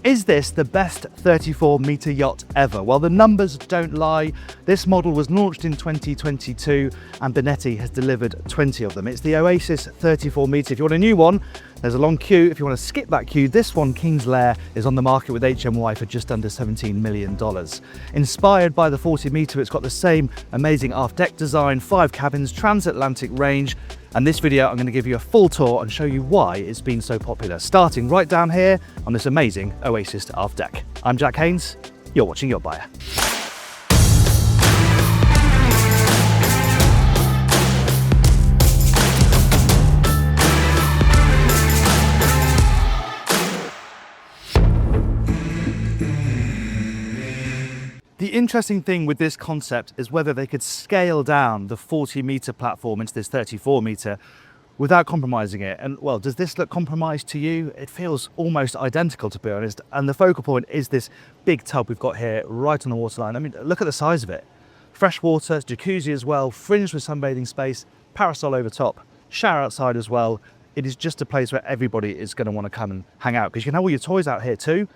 Is this the best 34-metre yacht ever? Well, the numbers don't lie. This model was launched in 2022 and Benetti has delivered 20 of them. It's the Oasis 34-metre. If you want a new one, there's a long queue. If you want to skip that queue, this one, King's Lair, is on the market with HMY for just under $17 million. Inspired by the 40-metre, it's got the same amazing aft deck design, 5 cabins, transatlantic range. And this video, I'm going to give you a full tour and show you why it's been so popular, starting right down here on this amazing Oasis aft deck. I'm Jack Haynes, you're watching YachtBuyer. The interesting thing with this concept is whether they could scale down the 40-metre platform into this 34-metre without compromising it. And well, does this look compromised to you? It feels almost identical, to be honest. And the focal point is this big tub we've got here right on the waterline. I mean, look at the size of it. Fresh water, jacuzzi as well, fringed with sunbathing space, parasol over top, shower outside as well. It is just a place where everybody is going to want to come and hang out because you can have all your toys out here too.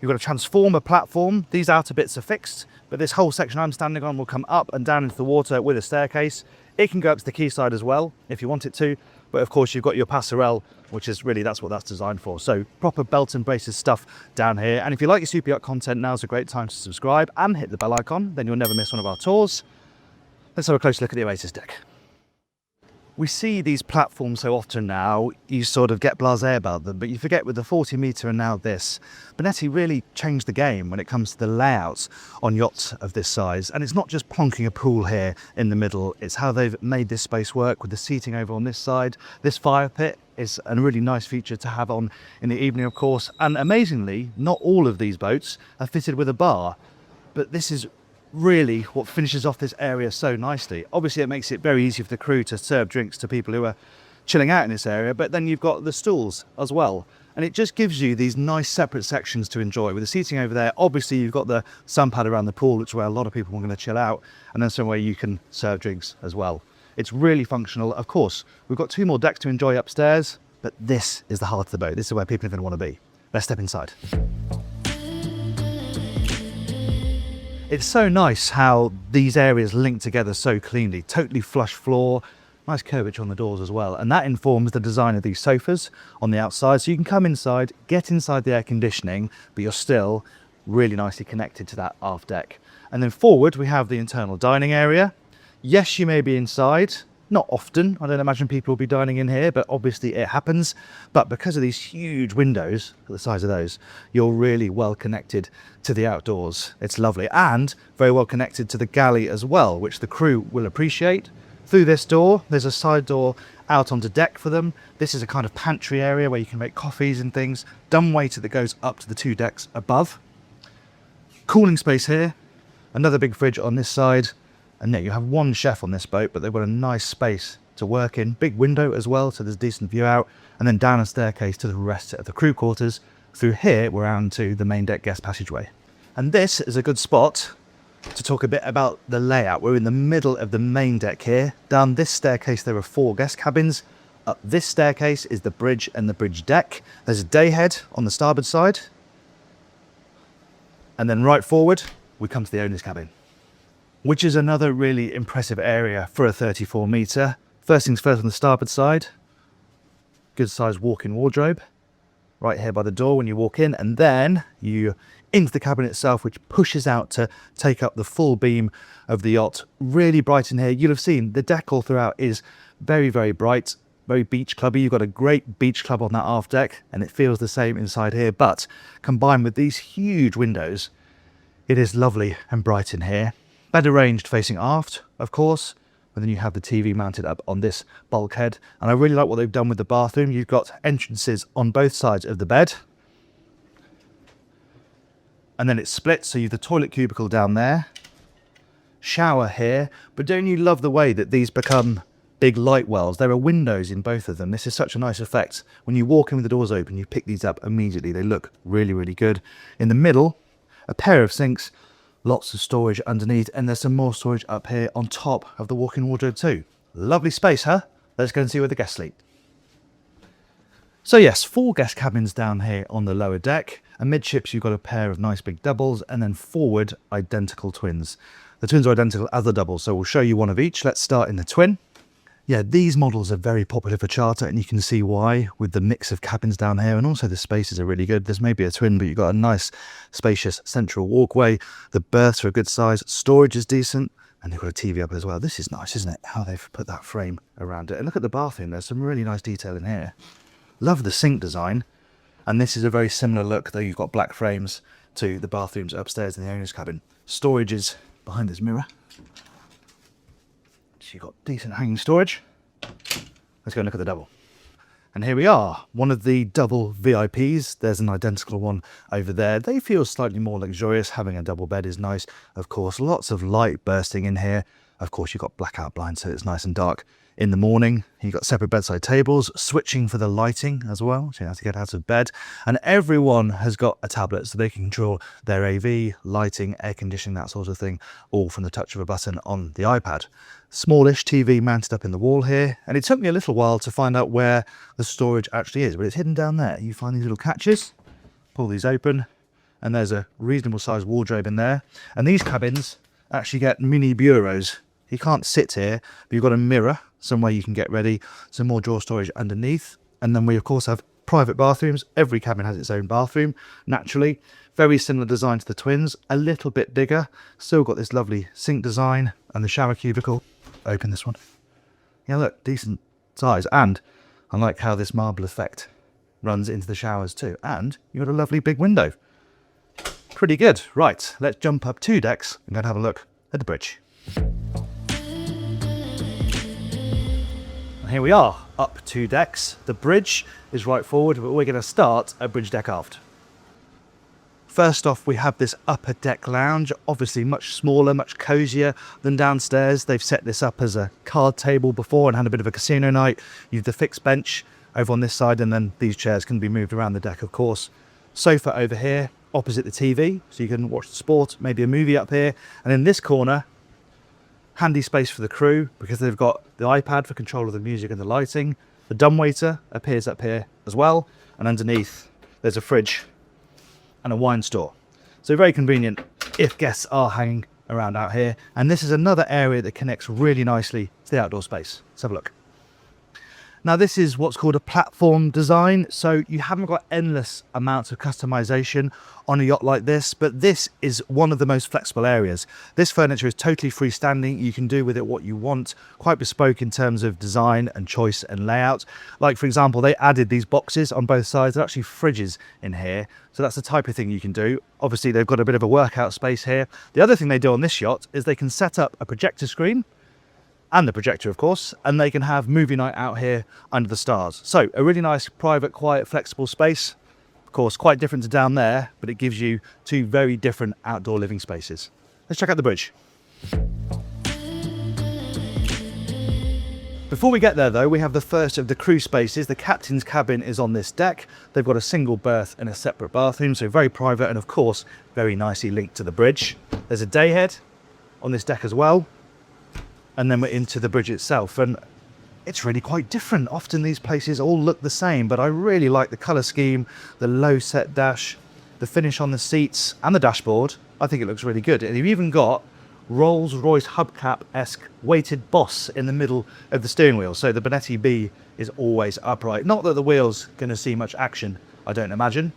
You've got a transformer platform. These outer bits are fixed, but this whole section I'm standing on will come up and down into the water with a staircase. It can go up to the quayside as well if you want it to, but of course you've got your passerelle, which is really, that's what that's designed for. So proper belt and braces stuff down here. And if you like your Superyacht content, now's a great time to subscribe and hit the bell icon, then you'll never miss one of our tours. Let's have a closer look at the Oasis deck. We see these platforms so often now, you sort of get blasé about them, but you forget with the 40-metre and now this, Benetti really changed the game when it comes to the layouts on yachts of this size. And it's not just plonking a pool here in the middle, it's how they've made this space work with the seating over on this side. This fire pit is a really nice feature to have on in the evening, of course. And amazingly, not all of these boats are fitted with a bar, but this is really what finishes off this area so nicely. Obviously it makes it very easy for the crew to serve drinks to people who are chilling out in this area, but then you've got the stools as well, and it just gives you these nice separate sections to enjoy with the seating over there. Obviously you've got the sun pad around the pool, which is where a lot of people are going to chill out, and then somewhere you can serve drinks as well. It's really functional. Of course we've got 2 more decks to enjoy upstairs, but this is the heart of the boat. This is where people are going to want to be. Let's step inside. It's so nice how these areas link together so cleanly. Totally flush floor, nice curvature on the doors as well. And that informs the design of these sofas on the outside. So you can come inside, get inside the air conditioning, but you're still really nicely connected to that aft deck. And then forward, we have the internal dining area. Yes, you may be inside. Not often. I don't imagine people will be dining in here, but obviously it happens. But because of these huge windows, the size of those, you're really well connected to the outdoors. It's lovely, and very well connected to the galley as well, which the crew will appreciate. Through this door, there's a side door out onto deck for them. This is a kind of pantry area where you can make coffees and things. Dumbwaiter that goes up to the 2 decks above. Cooling space here. Another big fridge on this side. And there you have 1 chef on this boat, but they've got a nice space to work in. Big window as well, so there's a decent view out. And then down a staircase to the rest of the crew quarters. Through here, we're on to the main deck guest passageway. And this is a good spot to talk a bit about the layout. We're in the middle of the main deck here. Down this staircase, there are 4 guest cabins. Up this staircase is the bridge and the bridge deck. There's a day head on the starboard side. And then right forward, we come to the owner's cabin, which is another really impressive area for a 34-metre. First things first on the starboard side, good sized walk-in wardrobe right here by the door when you walk in, and then you into the cabin itself, which pushes out to take up the full beam of the yacht. Really bright in here. You'll have seen the deck all throughout is very, very bright, very beach clubby. You've got a great beach club on that aft deck, and it feels the same inside here, but combined with these huge windows, it is lovely and bright in here. Bed arranged facing aft, of course, but then you have the TV mounted up on this bulkhead. And I really like what they've done with the bathroom. You've got entrances on both sides of the bed. And then it's split, so you have the toilet cubicle down there. Shower here, but don't you love the way that these become big light wells? There are windows in both of them. This is such a nice effect. When you walk in with the doors open, you pick these up immediately. They look really, really good. In the middle, a pair of sinks, lots of storage underneath, and there's some more storage up here on top of the walk-in wardrobe too. Lovely space, huh? Let's go and see where the guests sleep. So yes, 4 guest cabins down here on the lower deck. Amidships, you've got a pair of nice big doubles, and then forward, identical twins. The twins are identical as the doubles, so we'll show you one of each. Let's start in the twin. Yeah, these models are very popular for charter, and you can see why with the mix of cabins down here, and also the spaces are really good. There's maybe a twin, but you've got a nice spacious central walkway. The berths are a good size, storage is decent, and they've got a TV up as well. This is nice, isn't it? How they've put that frame around it. And look at the bathroom, there's some really nice detail in here. Love the sink design, and this is a very similar look, though you've got black frames to the bathrooms upstairs in the owner's cabin. Storage is behind this mirror. You've got decent hanging storage. Let's go and look at the double. And here we are, one of the double VIPs. There's an identical one over there. They feel slightly more luxurious. Having a double bed is nice. Of course, lots of light bursting in here. Of course, you've got blackout blinds, so it's nice and dark in the morning. You've got separate bedside tables, switching for the lighting as well, so you have to get out of bed. And everyone has got a tablet, so they can control their AV, lighting, air conditioning, that sort of thing, all from the touch of a button on the iPad. Smallish TV mounted up in the wall here, and it took me a little while to find out where the storage actually is, but it's hidden down there. You find these little catches, pull these open, and there's a reasonable sized wardrobe in there. And these cabins actually get mini bureaus. You can't sit here, but you've got a mirror, somewhere you can get ready, some more drawer storage underneath. And then we of course have private bathrooms. Every cabin has its own bathroom, naturally. Very similar design to the twins, a little bit bigger. Still got this lovely sink design and the shower cubicle. Open this one. Yeah, look, decent size. And I like how this marble effect runs into the showers too. And you've got a lovely big window. Pretty good. Right, let's jump up 2 decks and go and have a look at the bridge. And here we are, up 2 decks. The bridge is right forward, but we're going to start at bridge deck aft. First off, we have this upper deck lounge, obviously much smaller, much cozier than downstairs. They've set this up as a card table before and had a bit of a casino night. You've the fixed bench over on this side, and then these chairs can be moved around the deck, of course. Sofa over here, opposite the TV, so you can watch the sport, maybe a movie up here. And in this corner, handy space for the crew, because they've got the iPad for control of the music and the lighting. The dumbwaiter appears up here as well, and underneath there's a fridge and a wine store. So very convenient if guests are hanging around out here. And this is another area that connects really nicely to the outdoor space. Let's have a look. Now this is what's called a platform design, so you haven't got endless amounts of customization on a yacht like this, but this is one of the most flexible areas. This furniture is totally freestanding. You can do with it what you want, quite bespoke in terms of design and choice and layout. Like for example, they added these boxes on both sides. They're actually fridges in here, so that's the type of thing you can do. Obviously they've got a bit of a workout space here. The other thing they do on this yacht is they can set up a projector screen, and the projector of course, and they can have movie night out here under the stars. So a really nice, private, quiet, flexible space. Of course, quite different to down there, but it gives you 2 very different outdoor living spaces. Let's check out the bridge. Before we get there though, we have the first of the crew spaces. The captain's cabin is on this deck. They've got a single berth and a separate bathroom, so very private, and of course, very nicely linked to the bridge. There's a dayhead on this deck as well. And then we're into the bridge itself, and it's really quite different. Often these places all look the same, but I really like the colour scheme, the low set dash, the finish on the seats and the dashboard. I think it looks really good. And you've even got Rolls-Royce hubcap-esque weighted boss in the middle of the steering wheel, so the Benetti B is always upright. Not that the wheel's going to see much action, I don't imagine.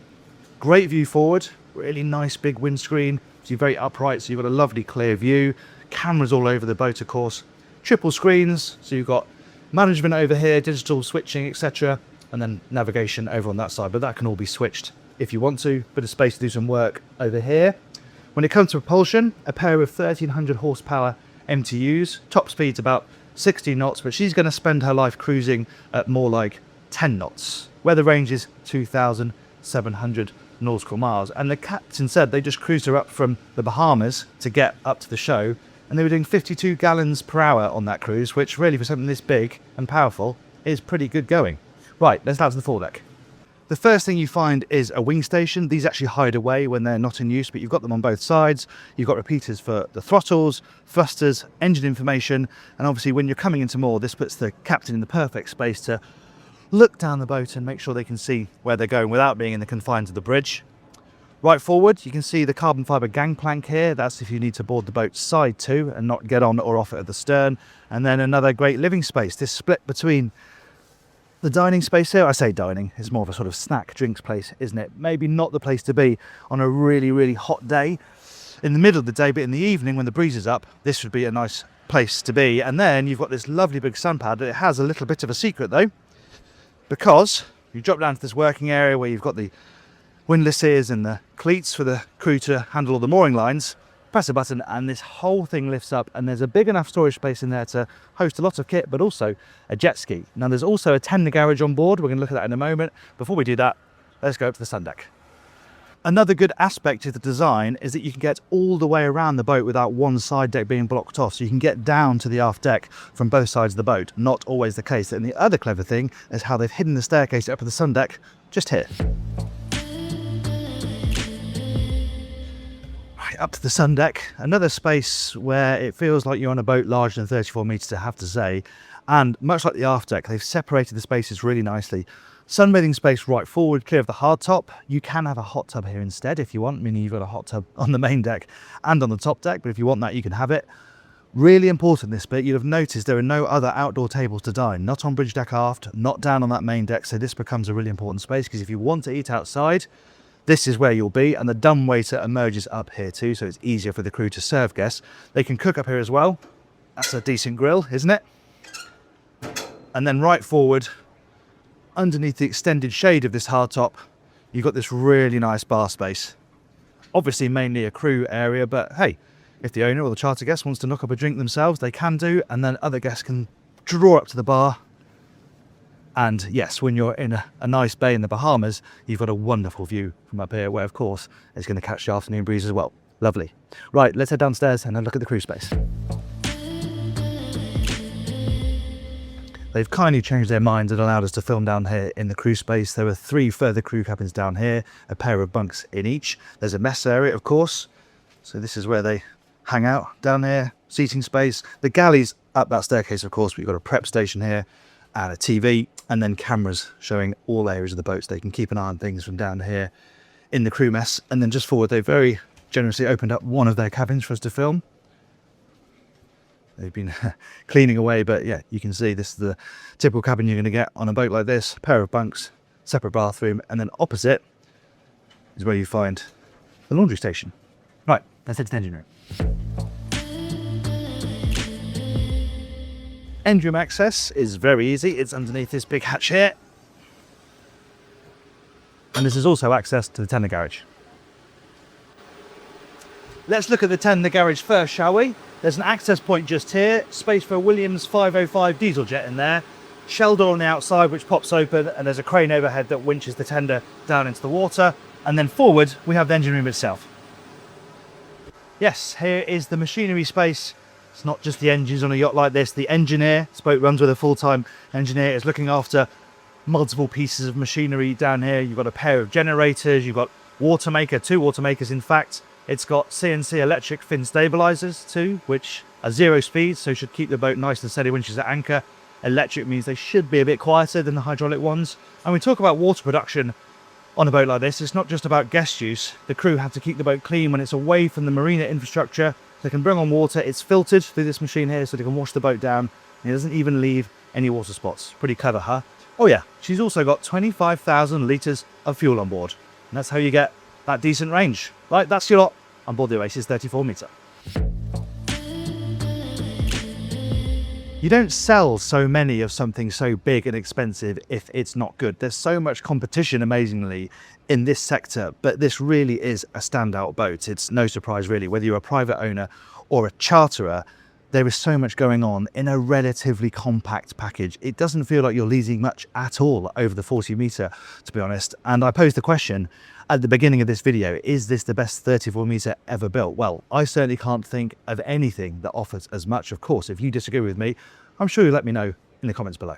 Great view forward, really nice big windscreen, so you're very upright, so you've got a lovely clear view. Cameras all over the boat, of course. Triple screens, so you've got management over here, digital switching, etc. And then navigation over on that side, but that can all be switched if you want to. Bit of space to do some work over here. When it comes to propulsion, a pair of 1300 horsepower MTUs. Top speed's about 60 knots, but she's going to spend her life cruising at more like 10 knots. Weather range is 2,700 nautical miles. And the captain said they just cruised her up from the Bahamas to get up to the show, and they were doing 52 gallons per hour on that cruise, which really for something this big and powerful is pretty good going. Right, let's out to the foredeck. The first thing you find is a wing station. These actually hide away when they're not in use, but you've got them on both sides. You've got repeaters for the throttles, thrusters, engine information, and obviously when you're coming into moor, this puts the captain in the perfect space to look down the boat and make sure they can see where they're going without being in the confines of the bridge. Right forward, you can see the carbon fibre gangplank here. That's if you need to board the boat side to and not get on or off it at the stern. And then another great living space. This split between the dining space here. I say dining, it's more of a sort of snack drinks place, isn't it? Maybe not the place to be on a really, really hot day in the middle of the day, but in the evening when the breeze is up, this would be a nice place to be. And then you've got this lovely big sun pad. It has a little bit of a secret though, because you drop down to this working area where you've got the windlasses and the cleats for the crew to handle all the mooring lines. Press a button and this whole thing lifts up, and there's a big enough storage space in there to host a lot of kit, but also a jet ski. Now there's also a tender garage on board. We're going to look at that in a moment. Before we do that, let's go up to the sun deck. Another good aspect of the design is that you can get all the way around the boat without one side deck being blocked off, so you can get down to the aft deck from both sides of the boat. Not always the case. And the other clever thing is how they've hidden the staircase up at the sun deck just here. Right, up to the sun deck, another space where it feels like you're on a boat larger than 34 metres, I have to say. And much like the aft deck, they've separated the spaces really nicely. Sunbathing space right forward, clear of the hardtop. You can have a hot tub here instead if you want, meaning you've got a hot tub on the main deck and on the top deck, but if you want that, you can have it. Really important, this bit, you'll have noticed there are no other outdoor tables to dine, not on bridge deck aft, not down on that main deck, so this becomes a really important space, because if you want to eat outside, this is where you'll be, and the dumbwaiter emerges up here too, so it's easier for the crew to serve guests. They can cook up here as well. That's a decent grill, isn't it? And then right forward, underneath the extended shade of this hardtop, you've got this really nice bar space. Obviously mainly a crew area, but hey, if the owner or the charter guest wants to knock up a drink themselves, they can do, and then other guests can draw up to the bar. And yes, when you're in a nice bay in the Bahamas, you've got a wonderful view from up here, where of course it's going to catch the afternoon breeze as well. Lovely. Right, let's head downstairs and have a look at the crew space. They've kindly changed their minds and allowed us to film down here in the crew space. There are 3 further crew cabins down here, a pair of bunks in each. There's a mess area, of course. So this is where they hang out down here, seating space. The galley's up that staircase, of course, but you've got a prep station here and a TV, and then cameras showing all areas of the boat so they can keep an eye on things from down here in the crew mess. And then just forward, they very generously opened up one of their cabins for us to film. They've been cleaning away, but yeah, you can see this is the typical cabin you're going to get on a boat like this. Pair of bunks, separate bathroom, and then opposite is where you find the laundry station. Right, let's head to the engine room. Engine room access is very easy. It's underneath this big hatch here. And this is also access to the tender garage. Let's look at the tender garage first, shall we? There's an access point just here, space for a Williams 505 diesel jet in there, shell door on the outside which pops open, and there's a crane overhead that winches the tender down into the water. And then forward we have the engine room itself. Yes, here is the machinery space. It's not just the engines on a yacht like this. The engineer, this boat runs with a full-time engineer, is looking after multiple pieces of machinery down here. You've got a pair of generators, you've got water maker, 2 water makers in fact. It's got CNC electric fin stabilizers too, which are 0 speed, so should keep the boat nice and steady when she's at anchor. Electric means they should be a bit quieter than the hydraulic ones. And we talk about water production on a boat like this. It's not just about guest use. The crew have to keep the boat clean when it's away from the marina infrastructure. They can bring on water. It's filtered through this machine here, so they can wash the boat down. And it doesn't even leave any water spots. Pretty clever, huh? Oh yeah, she's also got 25,000 litres of fuel on board. And that's how you get that decent range. Right, that's your lot on board the Oasis 34M. You don't sell so many of something so big and expensive if it's not good. There's so much competition, amazingly, in this sector, but this really is a standout boat. It's no surprise, really, whether you're a private owner or a charterer. There is so much going on in a relatively compact package. It doesn't feel like you're losing much at all over the 40 metre, to be honest. And I posed the question at the beginning of this video, is this the best 34 metre ever built? Well, I certainly can't think of anything that offers as much. Of course, if you disagree with me, I'm sure you'll let me know in the comments below.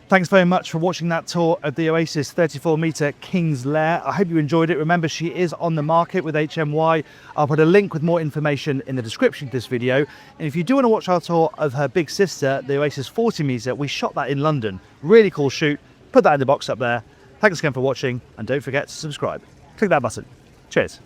Thanks very much for watching that tour of the Oasis 34 metre King's Lair. I hope you enjoyed it. Remember, she is on the market with HMY. I'll put a link with more information in the description of this video. And if you do want to watch our tour of her big sister, the Oasis 40 metre, we shot that in London. Really cool shoot. Put that in the box up there. Thanks again for watching, and don't forget to subscribe. Click that button. Cheers.